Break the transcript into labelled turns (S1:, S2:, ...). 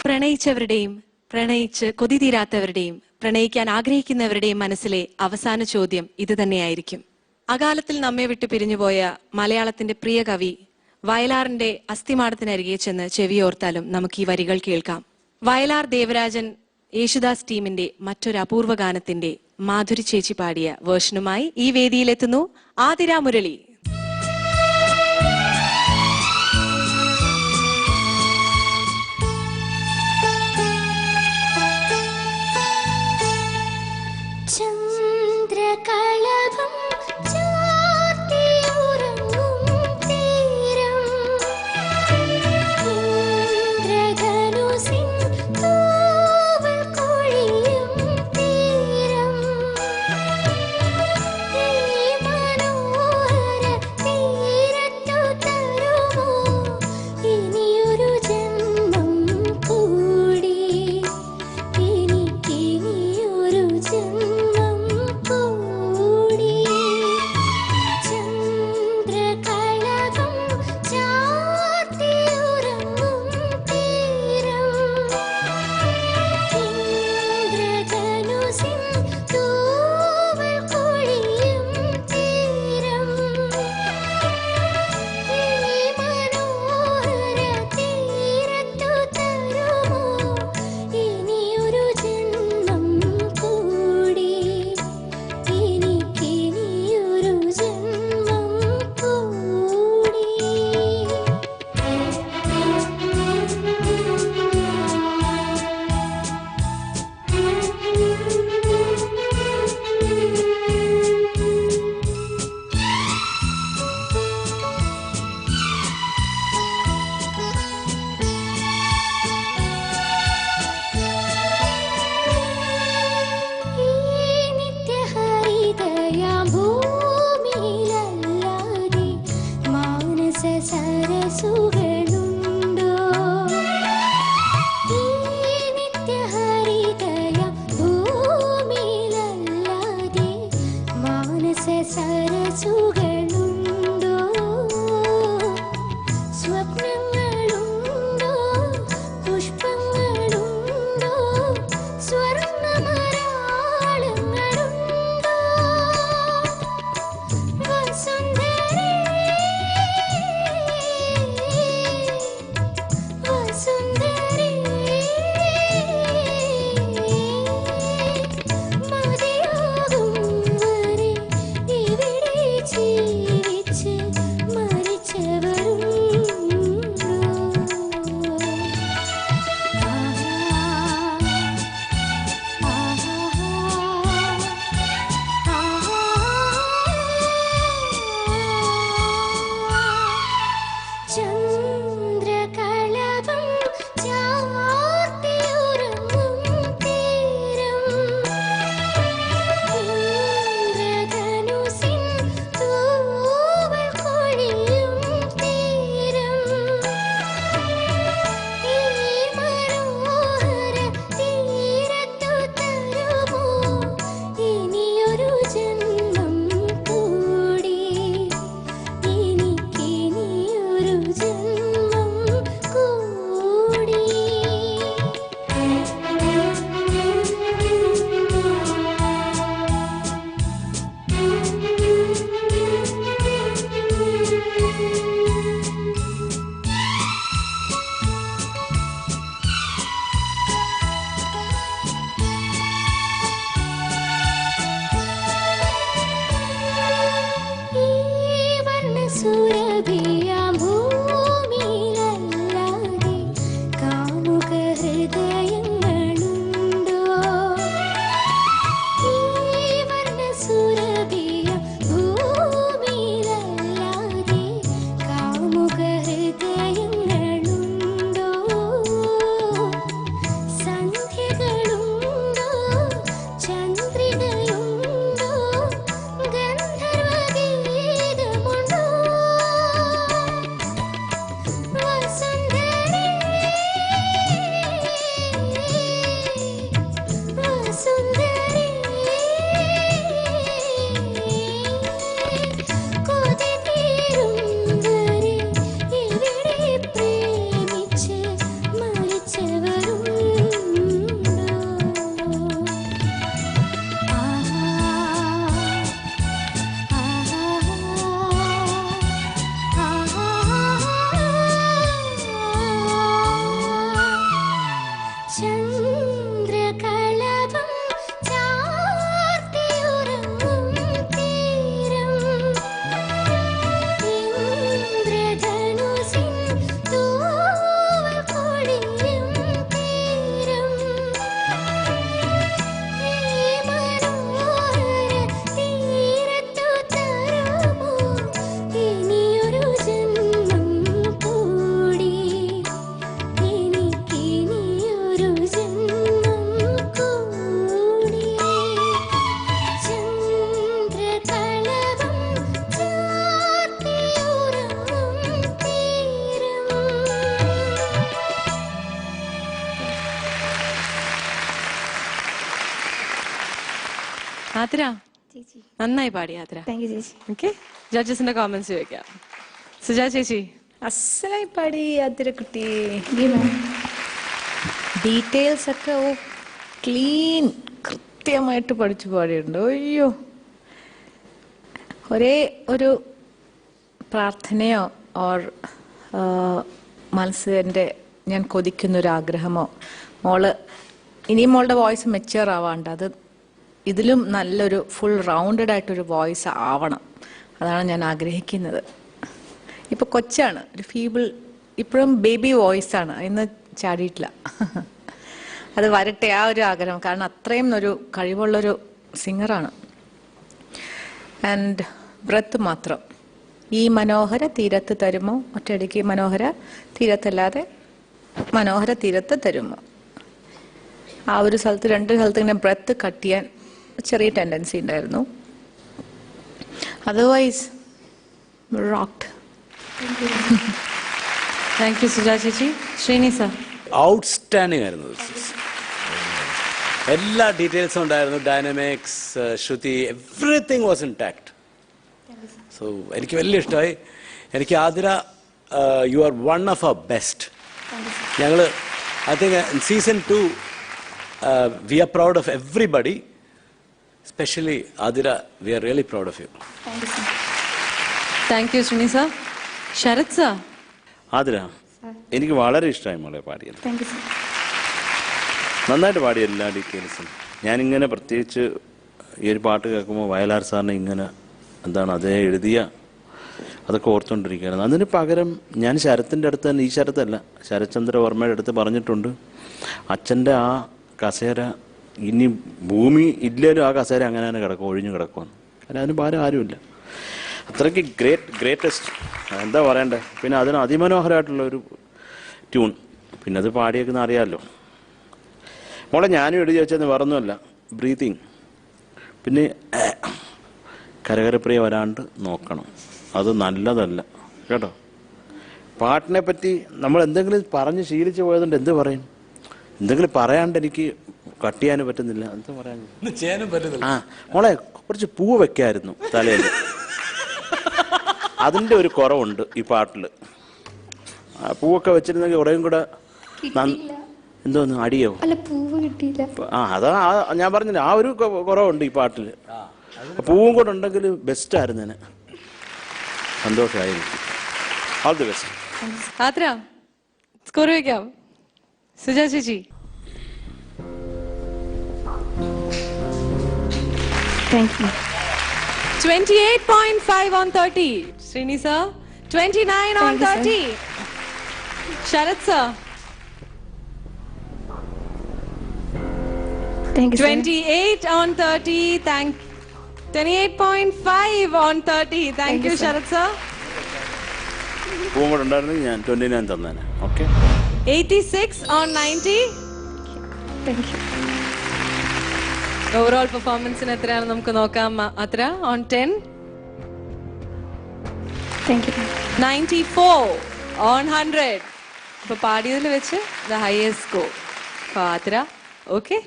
S1: പ്രണയിച്ചവരുടെയും പ്രണയിച്ച് കൊതി തീരാത്തവരുടെയും പ്രണയിക്കാൻ ആഗ്രഹിക്കുന്നവരുടെയും മനസ്സിലെ അവസാന ചോദ്യം ഇത് തന്നെയായിരിക്കും. അകാലത്തിൽ നമ്മെ വിട്ട് പിരിഞ്ഞുപോയ മലയാളത്തിന്റെ പ്രിയ കവി വയലാറിന്റെ അസ്ഥിമാടത്തിനരികെ ചെന്ന് ചെവിയോർത്താലും നമുക്ക് ഈ വരികൾ കേൾക്കാം. വയലാർ ദേവരാജൻ യേശുദാസ് ടീമിന്റെ മറ്റൊരു അപൂർവ ഗാനത്തിന്റെ മാധുരി ചേച്ചി പാടിയ വേർഷനുമായി ഈ വേദിയിലെത്തുന്നു ആതിര മുരളി.
S2: ചന്ദ്രകളഭം ചാർത്തിയുറങ്ങും തീരം ഇന്ദ്രധനുസിൻ തൂവൽ പൊഴിയും തീരം ഈ മനോഹര തീരത്തു തരുമോ ഇനിയൊരു ജന്മം കൂടി എനിക്കിനിയൊരു ജന്മം കൂടി ചന്ദ്രകളഭം ചാർത്തിയുറങ്ങും തീരം.
S1: ആതിര നന്നായി പാടി ആതിര.
S3: താങ്ക് യു ചേച്ചി.
S1: ഓക്കെ, ജഡ്ജസിന്റെ കോമന്റ്സ് ചോദിക്കാം. സുജാ ചേച്ചി.
S3: അസലായി പാടി ആതിരക്കുട്ടി. ഡീറ്റെയിൽസ് ഒക്കെ ക്ലീൻ കൃത്യമായിട്ട് പഠിച്ചു പാടിയിട്ടുണ്ട്. അയ്യോ, ഒരേ ഒരു പ്രാർത്ഥനയോ ഓർ മനസ്സിൻ്റെ ഞാൻ കൊതിക്കുന്നൊരാഗ്രഹമോ മോള് ഇനിയും മോളുടെ വോയിസ് മെച്ചുവർ ആവാണ്ട് അത് ഇതിലും നല്ലൊരു ഫുൾ റൗണ്ടഡ് ആയിട്ടൊരു വോയിസ് ആവണം. അതാണ് ഞാൻ ആഗ്രഹിക്കുന്നത്. ഇപ്പോൾ കൊച്ചാണ്, ഒരു ഫീബിൾ, ഇപ്പോഴും ബേബി വോയിസാണ്, ഇന്ന് ചാടിയിട്ടില്ല. അത് വരട്ടെ, ആ ഒരു ആഗ്രഹം. കാരണം അത്രയും ഒരു കഴിവുള്ളൊരു സിംഗറാണ്. ആൻഡ് ബ്രത്ത് മാത്രം. ഈ മനോഹര തീരത്ത് തരുമോ, ഒറ്റയടിക്ക് മനോഹര തീരത്തല്ലാതെ മനോഹര തീരത്ത് തരുമോ, ആ ഒരു സ്ഥലത്ത് രണ്ട് സ്ഥലത്ത് ഇങ്ങനെ ബ്രത്ത് കട്ട് ചെയ്യാൻ ചെറിയ ടെൻഡൻസി ഉണ്ടായിരുന്നു. Otherwise rocked.
S1: Thank you Suja ചേച്ചി. ശ്രീനി സർ.
S4: ഔട്ട്സ്റ്റാൻഡിംഗ് ആയിരുന്നു. എല്ലാ ഡീറ്റെയിൽസും ഉണ്ടായിരുന്നു. Dynamics, shruti, everything was intact. So എനിക്ക് വലിയ ഇഷ്ടമായി. എനിക്ക് Athira, you are one of our best. ഞങ്ങൾ I think season 2 we are proud of everybody, especially Athira. We are really proud of you.
S1: Thank you Sreeni sir. Sharath sir.
S5: Athira, എനിക്ക് വളരെ ഇഷ്ടമായി മോളെ പാടിയത്.
S3: Thank you sir.
S5: നന്നായിട്ട് പാടിയ എല്ലാ ഡീറ്റെയിൽസും. ഞാനിങ്ങനെ പ്രത്യേകിച്ച് ഈ ഒരു പാട്ട് കേൾക്കുമ്പോൾ വയലാർ സാറിനെ ഇങ്ങനെ എന്താണ് അതേ എഴുതിയ അതൊക്കെ ഓർത്തുകൊണ്ടിരിക്കുകയാണ്. അതിന് പകരം ഞാൻ ശരത്തിൻ്റെ അടുത്ത് തന്നെ, ഈ ശരത്തല്ല, ശരത്ചന്ദ്ര വർമ്മയുടെ അടുത്ത് പറഞ്ഞിട്ടുണ്ട്, അച്ഛൻ്റെ ആ കസേര ഇനി ഭൂമി ഇല്ലേലും ആ കസേര അങ്ങനെ തന്നെ കിടക്കും, ഒഴിഞ്ഞു കിടക്കുമെന്ന്. കാരണം അതിന് ഭാരം ആരുമില്ല. അത്രയ്ക്ക് ഗ്രേറ്റസ്റ്റ് എന്താ പറയണ്ടേ. പിന്നെ അതിന് അതിമനോഹരമായിട്ടുള്ളൊരു ട്യൂൺ. പിന്നെ അത് പാടിയേക്കുന്ന അറിയാമല്ലോ മോളെ. ഞാനും എഴുതി വെച്ചതെന്ന് വേറൊന്നുമല്ല, ബ്രീത്തിങ്. പിന്നെ കരകരപ്രിയ വരാണ്ട് നോക്കണം, അത് നല്ലതല്ല കേട്ടോ. പാട്ടിനെ പറ്റി നമ്മൾ എന്തെങ്കിലും പറഞ്ഞ് ശീലിച്ച് പോയതുകൊണ്ട് എന്ത് പറയും, എന്തെങ്കിലും പറയാണ്ട് എനിക്ക് കട്ട് ചെയ്യാനും പറ്റുന്നില്ല. എന്താ പറയാൻ ആ മോളെ, കുറച്ച് പൂവ് വെക്കായിരുന്നു തലയിൽ, അതിൻ്റെ ഒരു കുറവുണ്ട് ഈ പാട്ടിൽ. പൂവൊക്കെ വെച്ചിരുന്നെങ്കിൽ കുറേയും കൂടെ എന്തോന്ന് അടിയോ.
S3: അല്ല, പൂവ് കിട്ടിയില്ല.
S5: അതാ ഞാൻ പറഞ്ഞില്ല, ആ ഒരു കുറവുണ്ട് ഈ പാട്ടിൽ. പൂവും കൂടെ ഉണ്ടെങ്കിൽ ബെസ്റ്റ് ആയിരുന്നു. സന്തോഷമായിരിക്കും. All the best.
S1: Athira, score വയ്ക്കാം. സുജാ ചേച്ചി.
S3: Thank you.
S1: 28.5 on 30. Srini sir. 29 on 30. Sharat sir.
S3: Thank you.
S1: 28 on 30. 28.5 on 30. Thank you Sharat sir.
S5: പൂവും കൂടെ ഉണ്ടായിരുന്നെങ്കിൽ ഞാൻ 29 തന്നേനെ. Okay.
S1: 86 on 90.
S3: Thank you.
S1: Overall പെർഫോമൻസിന് എത്രയാണ് നമുക്ക് നോക്കാം. അത്ര on 10.
S3: Thank you.
S1: 94 on 100. ഇപ്പൊ പാടിയതിൽ വെച്ച് the highest score. അത്ര ഓക്കെ.